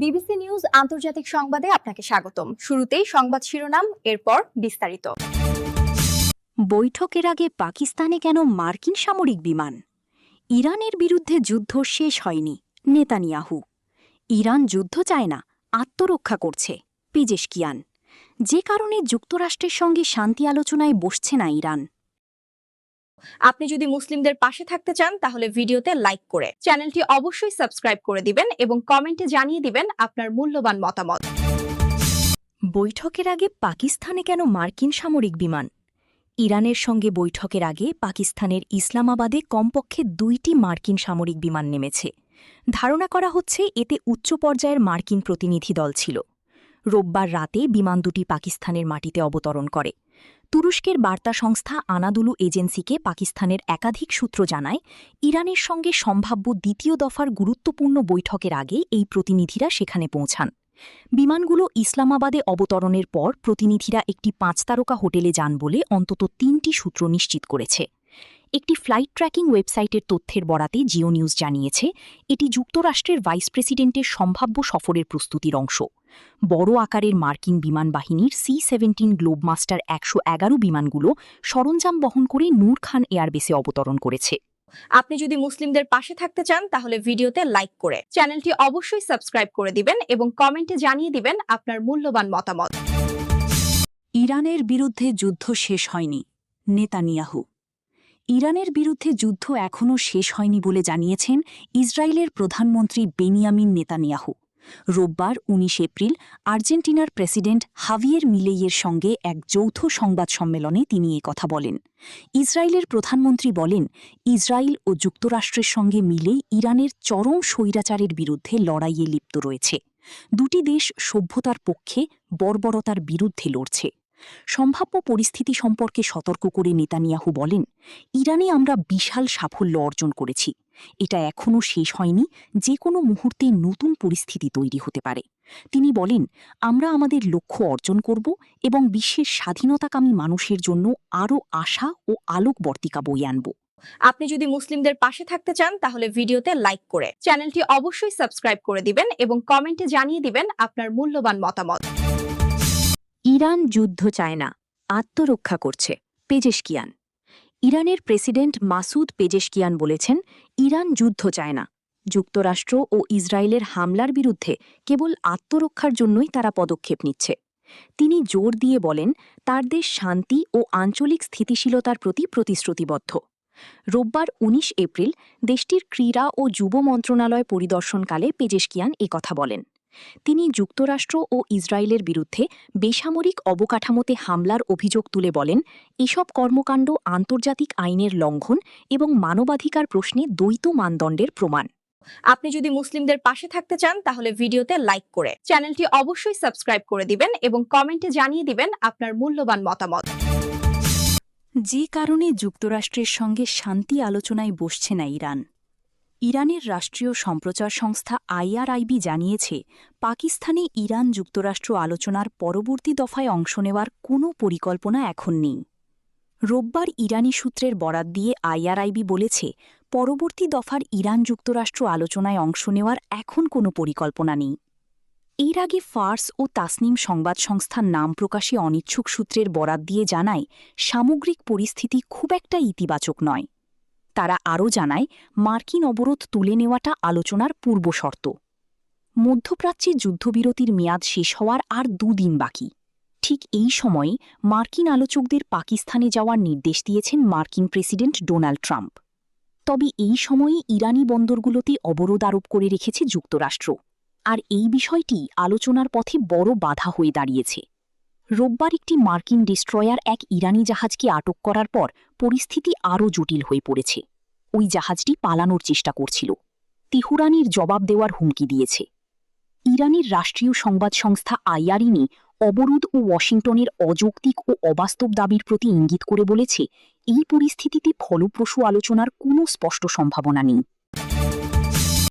BBC news আন্তর্জাতিক সংবাদে আপনাকে স্বাগতম। শুরুতেই সংবাদ শিরোনাম, এরপর বিস্তারিত। বৈঠকের আগে পাকিস্তানে কেন মার্কিন সামরিক বিমান? ইরানের বিরুদ্ধে যুদ্ধ শেষ হয়নি, নেতানিয়াহু। ইরান যুদ্ধ চায় না, আত্মরক্ষা করছে, পেজেশকিয়ান। যে কারণে যুক্তরাষ্ট্রের সঙ্গে শান্তি আলোচনায় বসছে না ইরান। আপনি যদি মুসলিমদের পাশে থাকতে চান তাহলে ভিডিওতে লাইক করে চ্যানেলটি অবশ্যই সাবস্ক্রাইব করে দিবেন এবং কমেন্টে জানিয়ে দিবেন আপনার মূল্যবান মতামত। বৈঠকের আগে পাকিস্তানে কেন মার্কিন সামরিক বিমান? ইরানের সঙ্গে বৈঠকের আগে পাকিস্তানের ইসলামাবাদে কমপক্ষে 2টি মার্কিন সামরিক বিমান নেমেছে। ধারণা করা হচ্ছে এতে উচ্চ পর্যায়ের মার্কিন প্রতিনিধি দল ছিল। রোববার রাতে বিমান দুটি পাকিস্তানের মাটিতে অবতরণ করে। তুরস্কের বার্তা সংস্থা আনাদুলু এজেন্সিকে পাকিস্তানের একাধিক সূত্র জানায়, ইরানের সঙ্গে সম্ভাব্য দ্বিতীয় দফার গুরুত্বপূর্ণ বৈঠকের আগে এই প্রতিনিধিরা সেখানে পৌঁছান। বিমানগুলো ইসলামাবাদে অবতরণের পর প্রতিনিধিরা একটি 5 তারকা হোটেলে যান বলে অন্তত 3টি সূত্র নিশ্চিত করেছে। একটি ফ্লাইট ট্র্যাকিং ওয়েবসাইটের তথ্যের বরাতে জিও নিউজ জানিয়েছে, এটি যুক্তরাষ্ট্রের ভাইস প্রেসিডেন্টের সম্ভাব্য সফরের প্রস্তুতির অংশ। বড় আকারের মার্কিন বিমান বাহিনীর C-17 গ্লোবমাস্টার 111 বিমানগুলো সরঞ্জাম বহন করে নূর খান এয়ারবেসে অবতরণ করেছে। আপনি যদি মুসলিমদের পাশে থাকতে চান তাহলে ভিডিওতে লাইক করে চ্যানেলটি অবশ্যই সাবস্ক্রাইব করে দিবেন এবং কমেন্টে জানিয়ে দিবেন আপনার মূল্যবান মতামত। ইরানের বিরুদ্ধে যুদ্ধ শেষ হয়নি, নেতানিয়াহু। ইরানের বিরুদ্ধে যুদ্ধ এখনও শেষ হয়নি বলে জানিয়েছেন ইসরায়েলের প্রধানমন্ত্রী বেনিয়ামিন নেতানিয়াহু। রোববার 19 এপ্রিল আর্জেন্টিনার প্রেসিডেন্ট হাভিয়ের মিলেইয়ের সঙ্গে এক যৌথ সংবাদ সম্মেলনে তিনি কথা বলেন। ইসরায়েলের প্রধানমন্ত্রী বলেন, ইসরায়েল ও যুক্তরাষ্ট্রের সঙ্গে মিলে ইরানের চরম স্বৈরাচারের বিরুদ্ধে লড়াইয়ে লিপ্ত রয়েছে। দুটি দেশ সভ্যতার পক্ষে, বর্বরতার বিরুদ্ধে লড়ছে। সম্ভাব্য পরিস্থিতি সম্পর্কে সতর্ক করে নেতানিয়াহু বলেন, ইরানে আমরা বিশাল সাফল্য অর্জন করেছি। এটা এখনও শেষ হয়নি, যে কোনো মুহূর্তে নতুন পরিস্থিতি তৈরি হতে পারে। তিনি বলেন, আমরা আমাদের লক্ষ্য অর্জন করব এবং বিশ্বের স্বাধীনতাকামী মানুষের জন্য আরও আশা ও আলোকবর্তিকা বয়ে আনব। আপনি যদি মুসলিমদের পাশে থাকতে চান তাহলে ভিডিওতে লাইক করে চ্যানেলটি অবশ্যই সাবস্ক্রাইব করে দিবেন এবং কমেন্টে জানিয়ে দিবেন আপনার মূল্যবান মতামত। ইরান যুদ্ধ চায় না, আত্মরক্ষা করছে, পেজেশকিয়ান। ইরানের প্রেসিডেন্ট মাসুদ পেজেশকিয়ান বলেছেন, ইরান যুদ্ধ চায় না। যুক্তরাষ্ট্র ও ইসরায়েলের হামলার বিরুদ্ধে কেবল আত্মরক্ষার জন্যই তারা পদক্ষেপ নিচ্ছে। তিনি জোর দিয়ে বলেন, তার দেশ শান্তি ও আঞ্চলিক স্থিতিশীলতার প্রতি প্রতিশ্রুতিবদ্ধ। রোববার 19 এপ্রিল দেশটির ক্রীড়া ও যুব মন্ত্রণালয় পরিদর্শনকালে পেজেশকিয়ান কথা বলেন। তিনি যুক্তরাষ্ট্র ও ইসরায়েলের বিরুদ্ধে বেসামরিক অবকাঠামোতে হামলার অভিযোগ তুলে বলেন, এসব কর্মকাণ্ড আন্তর্জাতিক আইনের লঙ্ঘন এবং মানবাধিকার প্রশ্নে দ্বৈত মানদণ্ডের প্রমাণ। আপনি যদি মুসলিমদের পাশে থাকতে চান তাহলে ভিডিওতে লাইক করে চ্যানেলটি অবশ্যই সাবস্ক্রাইব করে দিবেন এবং কমেন্টে জানিয়ে দিবেন আপনার মূল্যবান মতামত। যে কারণে যুক্তরাষ্ট্রের সঙ্গে শান্তি আলোচনায় বসছে না ইরান। ইরানের রাষ্ট্রীয় সম্প্রচার সংস্থা IRIB জানিয়েছে, পাকিস্তানে ইরান যুক্তরাষ্ট্র আলোচনার পরবর্তী দফায় অংশ নেওয়ার কোনো পরিকল্পনা এখন নেই। রোববার ইরানি সূত্রের বরাত দিয়ে IRIB বলেছে, পরবর্তী দফার ইরান যুক্তরাষ্ট্র আলোচনায় অংশ নেওয়ার এখন কোনো পরিকল্পনা নেই। এর আগে ফার্স ও তাসনিম সংবাদ সংস্থার নাম প্রকাশে অনিচ্ছুক সূত্রের বরাত দিয়ে জানায়, সামগ্রিক পরিস্থিতি খুব একটা ইতিবাচক নয়। তারা আরও জানায়, মার্কিন অবরোধ তুলে নেওয়াটা আলোচনার পূর্বশর্ত। মধ্যপ্রাচ্যে যুদ্ধবিরতির মেয়াদ শেষ হওয়ার আর 2 দিন বাকি। ঠিক এই সময়ে মার্কিন আলোচকদের পাকিস্তানে যাওয়ার নির্দেশ দিয়েছেন মার্কিন প্রেসিডেন্ট ডোনাল্ড ট্রাম্প। তবে এই সময়ে ইরানি বন্দরগুলোতে অবরোধ আরোপ করে রেখেছে যুক্তরাষ্ট্র। আর এই বিষয়টি আলোচনার পথে বড় বাধা হয়ে দাঁড়িয়েছে। রোববার একটি মার্কিন ডিস্ট্রয়ার এক ইরানি জাহাজকে আটক করার পর পরিস্থিতি আরও জটিল হয়ে পড়েছে। ওই জাহাজটি পালানোর চেষ্টা করছিল। তেহরানের জবাব দেওয়ার হুমকি দিয়েছে। ইরানের রাষ্ট্রীয় সংবাদ সংস্থা IRIN অবরোধ ও ওয়াশিংটনের অযৌক্তিক ও অবাস্তব দাবির প্রতি ইঙ্গিত করে বলেছে, এই পরিস্থিতিতে ফলপ্রসূ আলোচনার কোনো স্পষ্ট সম্ভাবনা নেই।